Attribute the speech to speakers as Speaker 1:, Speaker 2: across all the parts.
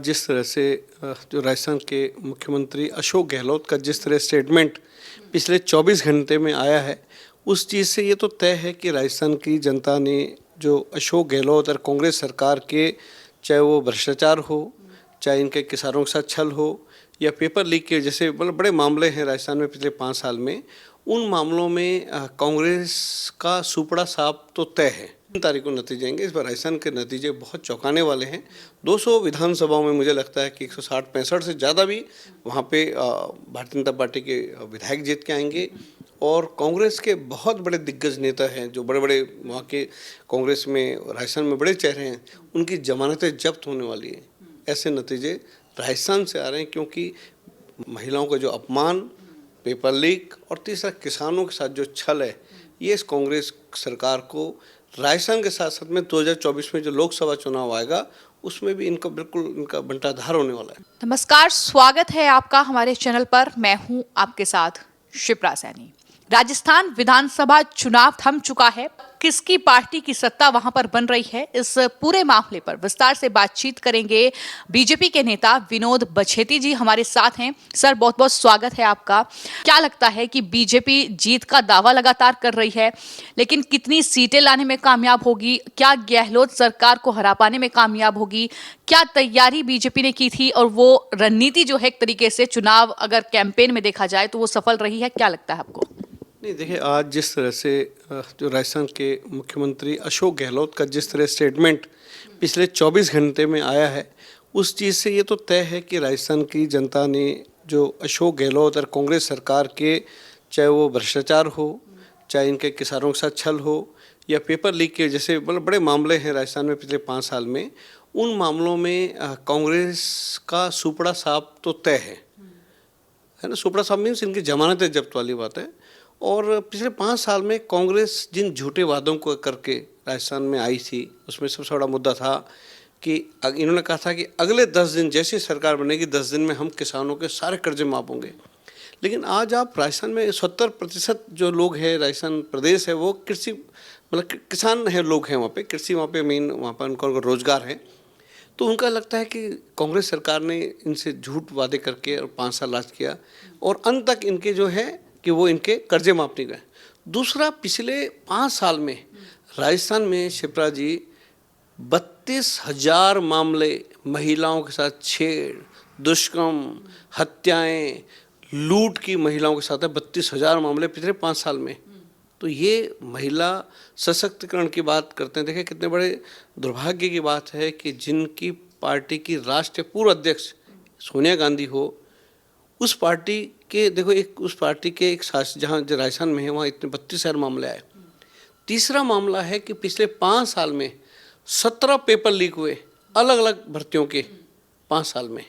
Speaker 1: जिस तरह से जो राजस्थान के मुख्यमंत्री अशोक गहलोत का जिस तरह स्टेटमेंट पिछले 24 घंटे में आया है, उस चीज़ से ये तो तय है कि राजस्थान की जनता ने जो अशोक गहलोत और कांग्रेस सरकार के, चाहे वो भ्रष्टाचार हो, चाहे इनके किसानों के साथ छल हो या पेपर लीक के जैसे मतलब बड़े मामले हैं राजस्थान में पिछले 5 साल में, उन मामलों में कांग्रेस का सुपड़ा साफ तो तय है। 3 तारीख को नतीजे आएंगे। इस बार राजस्थान के नतीजे बहुत चौंकाने वाले हैं। 200 विधानसभाओं में मुझे लगता है कि 160-65 से ज़्यादा भी वहाँ पे भारतीय जनता पार्टी के विधायक जीत के आएंगे और कांग्रेस के बहुत बड़े दिग्गज नेता हैं, जो बड़े बड़े वहाँ के कांग्रेस में राजस्थान में बड़े चेहरे हैं, उनकी जमानतें जब्त होने वाली हैं। ऐसे नतीजे राजस्थान से आ रहे हैं क्योंकि महिलाओं का जो अपमान, पेपर लीक और तीसरा किसानों के साथ जो छल है, ये इस कांग्रेस सरकार को राजस्थान के साथ साथ में 2024 में जो लोकसभा चुनाव आएगा उसमें भी इनका बिल्कुल इनका बंटाधार होने वाला है।
Speaker 2: नमस्कार, स्वागत है आपका हमारे चैनल पर। मैं हूं आपके साथ शिप्रा सैनी। राजस्थान विधानसभा चुनाव थम चुका है। किसकी पार्टी की सत्ता वहां पर बन रही है, इस पूरे मामले पर विस्तार से बातचीत करेंगे। बीजेपी के नेता विनोद बछेती जी हमारे साथ हैं। सर, बहुत बहुत स्वागत है आपका। क्या लगता है कि बीजेपी जीत का दावा लगातार कर रही है, लेकिन कितनी सीटें लाने में कामयाब होगी? क्या गहलोत सरकार को हरा पाने में कामयाब होगी? क्या तैयारी बीजेपी ने की थी और वो रणनीति जो है एक तरीके से चुनाव अगर कैंपेन में देखा जाए तो वो सफल रही है? क्या लगता है आपको?
Speaker 1: नहीं, देखिए, आज जिस तरह से जो राजस्थान के मुख्यमंत्री अशोक गहलोत का जिस तरह स्टेटमेंट पिछले 24 घंटे में आया है, उस चीज़ से ये तो तय है कि राजस्थान की जनता ने जो अशोक गहलोत और कांग्रेस सरकार के, चाहे वो भ्रष्टाचार हो, चाहे इनके किसानों के साथ छल हो या पेपर लीक के जैसे मतलब बड़े मामले हैं राजस्थान में पिछले 5 साल में, उन मामलों में कांग्रेस का सुपड़ा साफ तो तय है ना। सुपड़ा साफ मीन्स इनकी जमानतें जब्त वाली बात है। और पिछले 5 साल में कांग्रेस जिन झूठे वादों को करके राजस्थान में आई थी, उसमें सबसे बड़ा मुद्दा था कि इन्होंने कहा था कि अगले 10 दिन जैसी सरकार बनेगी 10 दिन में हम किसानों के सारे कर्जे माफ होंगे। लेकिन आज आप राजस्थान में 70% जो लोग हैं, राजस्थान प्रदेश है वो कृषि मतलब किसान है, लोग हैं वहाँ पे, कृषि वहाँ पे मेन वहाँ पर उनका रोजगार है। तो उनका लगता है कि कांग्रेस सरकार ने इनसे झूठ वादे करके और 5 साल राज किया और अंत तक इनके जो है कि वो इनके कर्जे माफ नहीं गए। दूसरा, पिछले 5 साल में राजस्थान में शिप्रा जी 32,000 मामले महिलाओं के साथ छेड़, दुष्कर्म, हत्याएं, लूट की महिलाओं के साथ है। 32,000 मामले पिछले 5 साल में। तो ये महिला सशक्तिकरण की बात करते हैं। देखिए कितने बड़े दुर्भाग्य की बात है कि जिनकी पार्टी की राष्ट्रीय पूर्व अध्यक्ष सोनिया गांधी हो, उस पार्टी के देखो उस पार्टी के एक शासन जहाँ राजस्थान में है वहाँ इतने 32,000 मामले आए। तीसरा मामला है कि पिछले 5 साल में 17 पेपर लीक हुए अलग अलग भर्तियों के 5 साल में।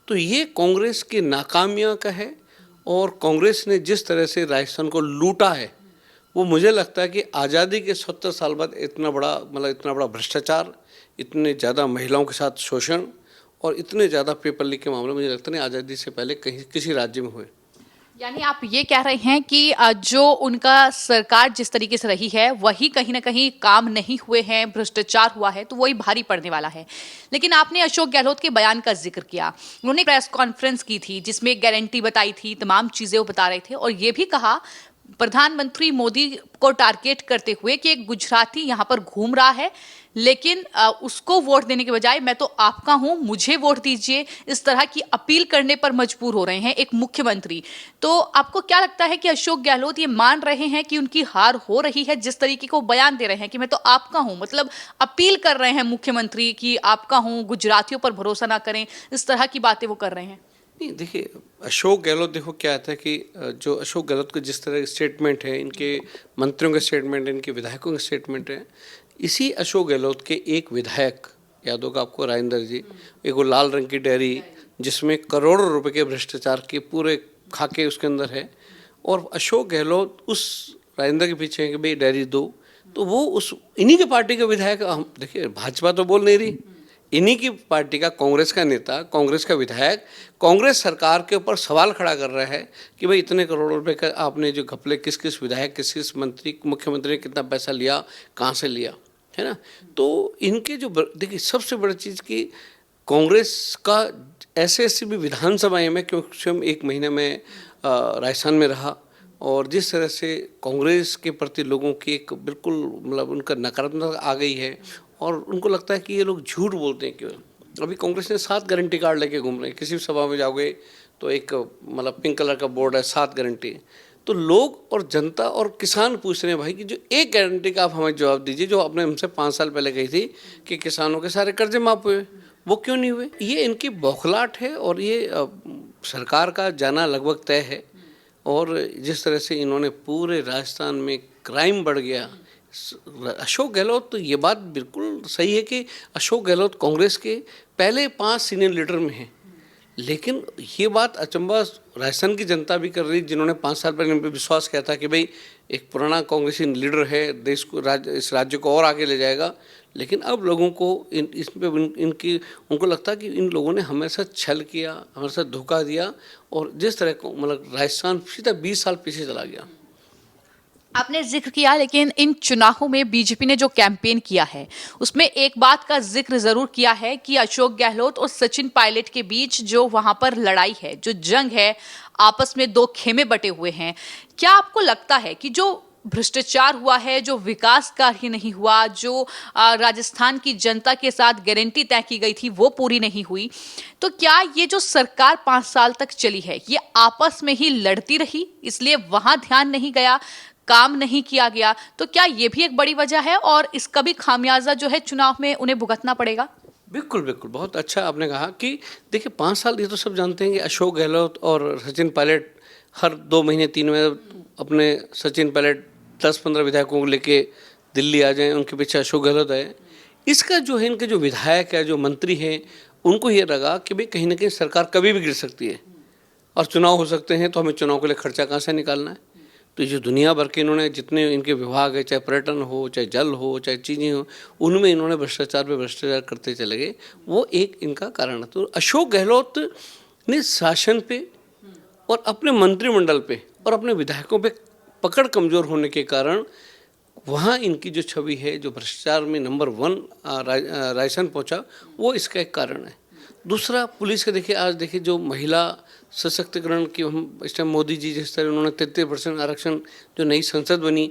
Speaker 1: तो ये कांग्रेस की नाकामियाँ का है और कांग्रेस ने जिस तरह से राजस्थान को लूटा है, वो मुझे लगता है कि आज़ादी के 70 साल बाद इतना बड़ा भ्रष्टाचार, इतने ज़्यादा महिलाओं के साथ शोषण और इतने ज़्यादा पेपर लीक के मामले मुझे लगता नहीं आज़ादी से पहले कहीं किसी राज्य में हुए।
Speaker 2: यानी आप ये कह रहे हैं कि जो उनका सरकार जिस तरीके से रही है वही कहीं ना कहीं काम नहीं हुए हैं, भ्रष्टाचार हुआ है, तो वही भारी पड़ने वाला है। लेकिन आपने अशोक गहलोत के बयान का जिक्र किया। उन्होंने प्रेस कॉन्फ्रेंस की थी जिसमें गारंटी बताई थी, तमाम चीजें वो बता रहे थे और ये भी कहा प्रधानमंत्री मोदी को टारगेट करते हुए कि एक गुजराती यहाँ पर घूम रहा है, लेकिन उसको वोट देने के बजाय मैं तो आपका हूं, मुझे वोट दीजिए, इस तरह की अपील करने पर मजबूर हो रहे हैं एक मुख्यमंत्री। तो आपको क्या लगता है कि अशोक गहलोत ये मान रहे हैं कि उनकी हार हो रही है? जिस तरीके को बयान दे रहे हैं कि मैं तो आपका हूं, मतलब अपील कर रहे हैं मुख्यमंत्री कि आपका हूं, गुजरातियों पर भरोसा ना करें, इस तरह की बातें वो कर रहे हैं।
Speaker 1: नहीं, देखिए, अशोक गहलोत देखो क्या था कि जो अशोक गहलोत का जिस तरह स्टेटमेंट है, इनके मंत्रियों का स्टेटमेंट है, इनके विधायकों का स्टेटमेंट है, इसी अशोक गहलोत के एक विधायक याद होगा आपको, राजेंद्र जी, एक वो लाल रंग की डेयरी जिसमें करोड़ों रुपए के भ्रष्टाचार के पूरे खाके उसके अंदर है, और अशोक गहलोत उस राजेंद्र के पीछे है कि भाई डेयरी दो, तो वो उस इन्हीं के पार्टी के विधायक। हम देखिए, भाजपा तो बोल नहीं रही, इन्हीं की पार्टी का कांग्रेस का नेता, कांग्रेस का विधायक कांग्रेस सरकार के ऊपर सवाल खड़ा कर रहा है कि भाई इतने करोड़ रुपए का आपने जो घपले, किस किस विधायक, किस किस मंत्री, मुख्यमंत्री ने कितना पैसा लिया, कहाँ से लिया, है ना। तो इनके जो देखिए सबसे बड़ी चीज़ की कांग्रेस का ऐसे ऐसी भी विधानसभाएं में, क्योंकि स्वयं एक महीने में राजस्थान में रहा, और जिस तरह से कांग्रेस के प्रति लोगों की एक बिल्कुल मतलब उनका नकारात्मकता आ गई है, और उनको लगता है कि ये लोग झूठ बोलते हैं केवल। अभी कांग्रेस ने 7 गारंटी कार्ड लेके घूम रहे हैं, किसी भी सभा में जाओगे तो एक मतलब पिंक कलर का बोर्ड है, 7 गारंटी। तो लोग और जनता और किसान पूछ रहे हैं भाई कि जो एक गारंटी का आप हमें जवाब दीजिए, जो आपने हमसे 5 साल पहले कही थी कि किसानों के सारे कर्जे माफ हुए, वो क्यों नहीं हुए। ये इनकी बौखलाहट है, और ये सरकार का जाना लगभग तय है। और जिस तरह से इन्होंने पूरे राजस्थान में क्राइम बढ़ गया, अशोक गहलोत, तो ये बात बिल्कुल सही है कि अशोक गहलोत कांग्रेस के पहले 5 सीनियर लीडर में हैं, लेकिन ये बात अचंभा राजस्थान की जनता भी कर रही, जिन्होंने 5 साल पहले इन पर विश्वास किया था कि भाई एक पुराना कांग्रेसी लीडर है, देश को इस राज्य को और आगे ले जाएगा। लेकिन अब लोगों को इनकी उनको लगता है कि इन लोगों ने हमेशा छल किया, हमेशा धोखा दिया, और जिस तरह को मतलब राजस्थान सीधा 20 साल पीछे चला गया।
Speaker 2: आपने जिक्र किया, लेकिन इन चुनावों में बीजेपी ने जो कैंपेन किया है उसमें एक बात का जिक्र जरूर किया है कि अशोक गहलोत और सचिन पायलट के बीच जो वहां पर लड़ाई है, जो जंग है, आपस में 2 खेमे बटे हुए हैं। क्या आपको लगता है कि जो भ्रष्टाचार हुआ है, जो विकास कार्य नहीं हुआ, जो राजस्थान की जनता के साथ गारंटी तय की गई थी वो पूरी नहीं हुई, तो क्या ये जो सरकार 5 साल तक चली है ये आपस में ही लड़ती रही, इसलिए वहां ध्यान नहीं गया, काम नहीं किया गया? तो क्या ये भी एक बड़ी वजह है और इसका भी खामियाजा जो है चुनाव में उन्हें भुगतना पड़ेगा?
Speaker 1: बिल्कुल बिल्कुल, बहुत अच्छा आपने कहा कि देखिए 5 साल, ये तो सब जानते हैं कि अशोक गहलोत और सचिन पायलट हर 2 महीने 3 महीने अपने सचिन पायलट 10-15 विधायकों को लेके दिल्ली आ जाएं, उनके पीछे अशोक गहलोत आए। इसका जो है, इनके जो विधायक है, जो मंत्री हैं, उनको ये लगा कि भाई कहीं ना कहीं सरकार कभी भी गिर सकती है और चुनाव हो सकते हैं, तो हमें चुनाव के लिए खर्चा कहाँ से निकालना है। तो जो दुनिया भर के इन्होंने जितने इनके विभाग है, चाहे पर्यटन हो, चाहे जल हो, चाहे चीज़ें हो, उनमें इन्होंने भ्रष्टाचार पे भ्रष्टाचार करते चले गए। वो एक इनका कारण है। तो अशोक गहलोत ने शासन पे और अपने मंत्रिमंडल पे और अपने विधायकों पे पकड़ कमज़ोर होने के कारण वहाँ इनकी जो छवि है, जो भ्रष्टाचार में नंबर 1 राजस्थान पहुँचा, वो इसका एक कारण है। दूसरा, पुलिस का देखिए, आज देखिए जो महिला सशक्तिकरण की हम इस टाइम मोदी जी जिस तरह उन्होंने 33% आरक्षण, जो नई संसद बनी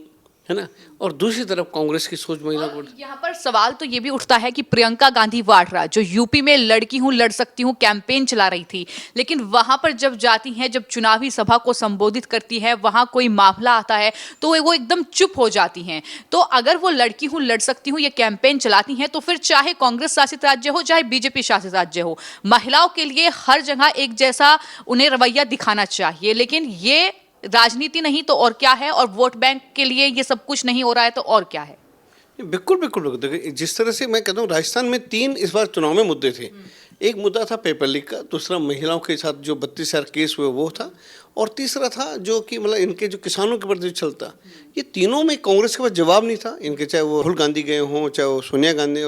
Speaker 1: है ना, और दूसरी तरफ कांग्रेस की सोच महिला को।
Speaker 2: यहाँ पर सवाल तो ये भी उठता है कि प्रियंका गांधी वाड्रा जो यूपी में लड़की हूं लड़ सकती हूं कैंपेन चला रही थी, लेकिन वहां पर जब जाती हैं, जब चुनावी सभा को संबोधित करती है, वहां कोई मामला आता है तो वो एकदम चुप हो जाती हैं। तो अगर वो लड़की हूं लड़ सकती हूं ये कैंपेन चलाती हैं, तो फिर चाहे कांग्रेस शासित राज्य हो चाहे बीजेपी शासित राज्य हो, महिलाओं के लिए हर जगह एक जैसा उन्हें रवैया दिखाना चाहिए। लेकिन ये राजनीति नहीं तो और क्या है, और वोट बैंक के लिए ये सब कुछ नहीं हो रहा है तो और क्या है?
Speaker 1: बिल्कुल बिल्कुल बिल्कुल। देखिए जिस तरह से मैं कहता हूँ, राजस्थान में 3 इस बार चुनाव में मुद्दे थे। एक मुद्दा था पेपर लीक का, दूसरा महिलाओं के साथ जो 32,000 केस हुए वो था, और तीसरा था जो कि मतलब इनके जो किसानों के प्रति चलता। ये तीनों में कांग्रेस के पास जवाब नहीं था इनके, चाहे वो राहुल गांधी गए हों, चाहे वो सोनिया गांधी,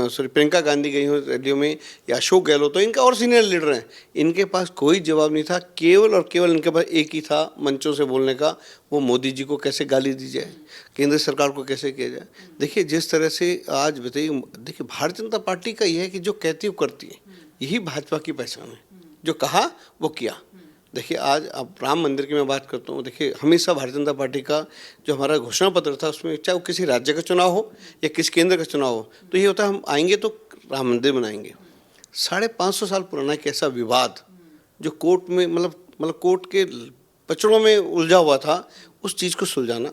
Speaker 1: सॉरी प्रियंका गांधी गई हों रैलियों में, या अशोक गहलोत, तो इनका और सीनियर लीडर हैं, इनके पास कोई जवाब नहीं था। केवल और केवल इनके पास एक ही था मंचों से बोलने का, वो मोदी जी को कैसे गाली दी जाए, केंद्र सरकार को कैसे किया जाए। देखिए जिस तरह से आज बताइए, देखिए भारतीय जनता पार्टी का यह है कि जो कहती है वो करती है, यही भाजपा की पहचान है। जो कहा वो किया। देखिए आज अब राम मंदिर की मैं बात करता हूँ, देखिए हमेशा भारतीय जनता पार्टी का जो हमारा घोषणा पत्र था उसमें, चाहे वो किसी राज्य का चुनाव हो या किसी केंद्र का चुनाव हो, तो ये होता है हम आएंगे तो राम मंदिर बनाएंगे। 550 साल पुराना एक ऐसा विवाद जो कोर्ट में मतलब कोर्ट के पचड़ों में उलझा हुआ था, उस चीज़ को सुलझाना।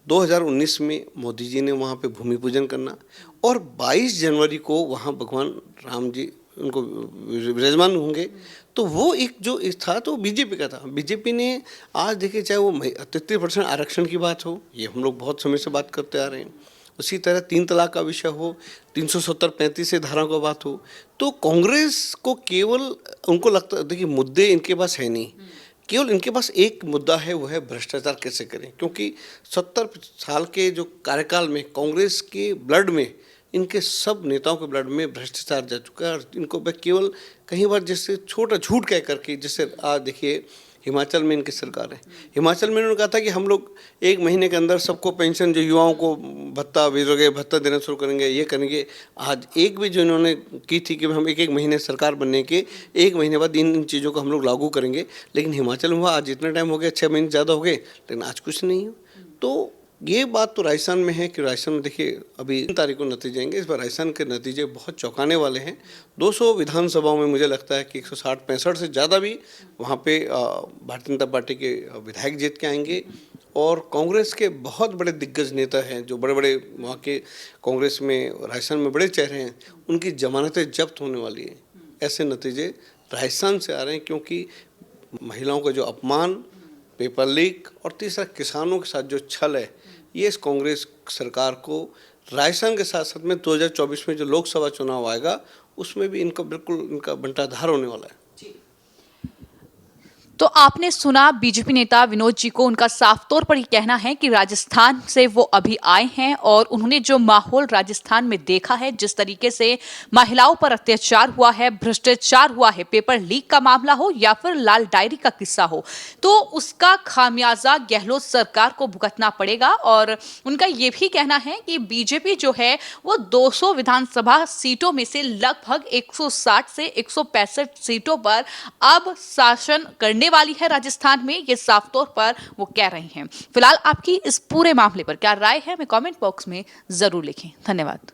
Speaker 1: 2019 में मोदी जी ने वहाँ पे भूमि पूजन करना, और 22 जनवरी को वहाँ भगवान राम जी उनको विराजमान होंगे। तो वो एक जो था तो बीजेपी का था। बीजेपी ने आज देखिए, चाहे वो 33% आरक्षण की बात हो, ये हम लोग बहुत समय से बात करते आ रहे हैं, उसी तरह 3 तलाक का विषय हो, 370-35 से धारा का बात हो, तो कांग्रेस को केवल उनको लगता, देखिए मुद्दे इनके पास है नहीं, केवल इनके पास एक मुद्दा है, वो है भ्रष्टाचार कैसे करें। क्योंकि 70 साल के जो कार्यकाल में कांग्रेस के ब्लड में, इनके सब नेताओं के ब्लड में भ्रष्टाचार जा चुका है। और इनको केवल कई बार जैसे छोटा झूठ कह करके, जैसे आज देखिए हिमाचल में इनकी सरकार है। हिमाचल में इन्होंने कहा था कि हम लोग 1 महीने के अंदर सबको पेंशन, जो युवाओं को भत्ता, बेरोजगार भत्ता देना शुरू करेंगे, ये करेंगे। आज एक भी जो इन्होंने की थी कि हम 1-1 महीने सरकार बनने के 1 महीने बाद इन चीज़ों को हम लोग लागू करेंगे, लेकिन हिमाचल में हुआ आज इतना टाइम हो गया, 6 महीने ज़्यादा हो गए, लेकिन आज कुछ नहीं है। तो ये बात तो राजस्थान में है कि राजस्थान में देखिए अभी 3 तारीख को नतीजे आएंगे। इस बार राजस्थान के नतीजे बहुत चौंकाने वाले हैं। 200 विधानसभाओं में मुझे लगता है कि 160-65 से ज़्यादा भी वहाँ पे भारतीय जनता पार्टी के विधायक जीत के आएंगे, और कांग्रेस के बहुत बड़े दिग्गज नेता हैं, जो बड़े बड़े वहाँ के कांग्रेस में राजस्थान में बड़े चेहरे हैं, उनकी जमानतें जब्त होने वाली हैं। ऐसे नतीजे राजस्थान से आ रहे हैं, क्योंकि महिलाओं का जो अपमान, पेपर लीक, और तीसरा किसानों के साथ जो छल है, ये इस कांग्रेस सरकार को राजस्थान के साथ साथ में 2024 में जो लोकसभा चुनाव आएगा उसमें भी इनका बिल्कुल इनका बंटाधार होने वाला है।
Speaker 2: तो आपने सुना बीजेपी नेता विनोद जी को, उनका साफ तौर पर ये कहना है कि राजस्थान से वो अभी आए हैं और उन्होंने जो माहौल राजस्थान में देखा है, जिस तरीके से महिलाओं पर अत्याचार हुआ है, भ्रष्टाचार हुआ है, पेपर लीक का मामला हो या फिर लाल डायरी का किस्सा हो, तो उसका खामियाजा गहलोत सरकार को भुगतना पड़ेगा। और उनका ये भी कहना है कि बीजेपी जो है वो 200 विधानसभा सीटों में से लगभग 160 से 165 सीटों पर अब शासन करने वाली है राजस्थान में, ये साफ तौर पर वो कह रही हैं। फिलहाल आपकी इस पूरे मामले पर क्या राय है, हमें कमेंट बॉक्स में जरूर लिखें। धन्यवाद।